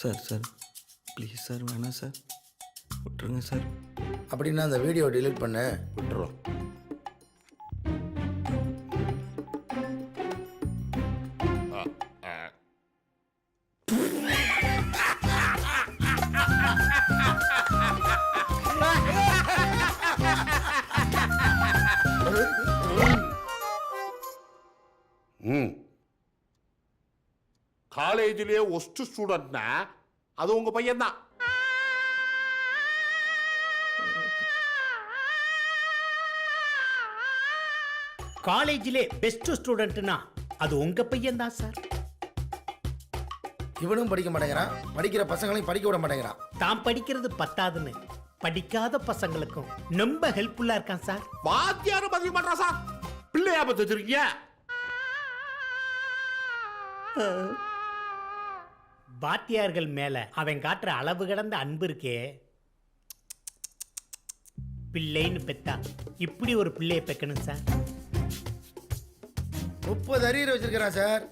Sir please sir வேணாம் sir, விட்டுருங்க sir. அப்படின்னா அந்த வீடியோ டிலீட் பண்ண விட்டுறோம். காலேஜிலே ஒஸ்ட் ஸ்டூடெண்ட்னா அது உங்க பையன் தான். காலேஜிலே பெஸ்ட் ஸ்டூடெண்ட்னா அது உங்க பையன் தான் சார். இவனும் படிக்க மாட்டேங்கிறான், படிக்கிற பசங்களையும் படிக்க விட மாட்டேங்கிறான். தான் படிக்கிறது பத்தாதுன்னு படிக்காத பசங்களுக்கும் ரொம்ப ஹெல்ப்ஃபுல்லா இருக்கான் சார். வாத்தியாரும் பதிவு பண்றா சார். பிள்ளையா பத்தி வச்சிருக்கீங்க. வாத்தியார்கள் மேல அவன் காட்டுற அளவு கடந்த அன்பு இருக்கே, பிள்ளைன்னு பெத்தா இப்படி ஒரு பிள்ளையை பெக்கணும் சார். 30 அரியர் வச்சிருக்கிறான் சார்.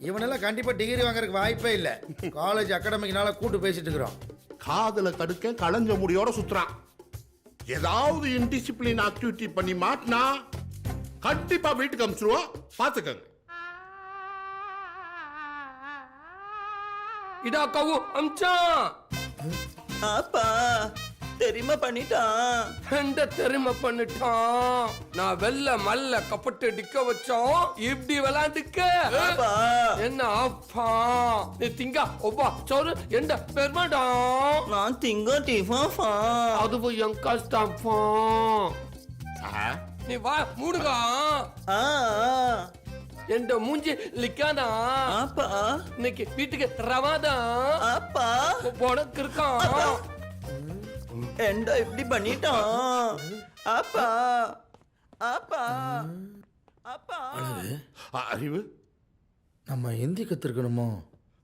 இவனெல்லாம் கண்டிப்பா டிகிரி வாங்குறதுக்கு வாய்ப்பே இல்லை. காலேஜ் அகாடமிக்னால கூட்டு பேசிட்டு இருக்கிறோம். காதல தடுக்க களைஞ்ச முடியோட சுத்துறான். ஏதாவது இன்டிசிப்ளின் ஆக்டிவிட்டி பண்ணி மாட்டினா கண்டிப்பா வீட்டுக்கு அனுப்பிச்சிருவோம், பாத்துக்கங்க. இதா கவு அம்சா அப்பா தெரியுமா பண்ணிட்டான். தெரியுமா பண்ணிட்டான். நான் வெள்ள மல்ல கப்பட்டு டிக்க வச்சோம், இப்படி விளையாண்டுக்க. என்ன அப்பா நீ திங்க ஒப்பா சோறு எந்த பெருமாடா. நான் திங்க டிஃபா அதுவும் என் கஷ்டப்பா. நீ வா மூடுகா. என் மூஞ்சி லிக்காதா. அப்பா இன்னைக்கு வீட்டுக்கு ரவாதா. அப்பா உனக்கு இருக்கான். எண்டா இப்படி பண்ணிட்டான். அப்பா அப்பா அப்பா. அறிவு நம்ம ஹிந்தி கத்துருக்கணுமோ?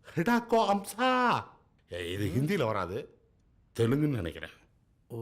ஹிடாக்கோ அம்சா. இது ஹிந்தியில வராது, தெலுங்குன்னு நினைக்கிறேன். ஓ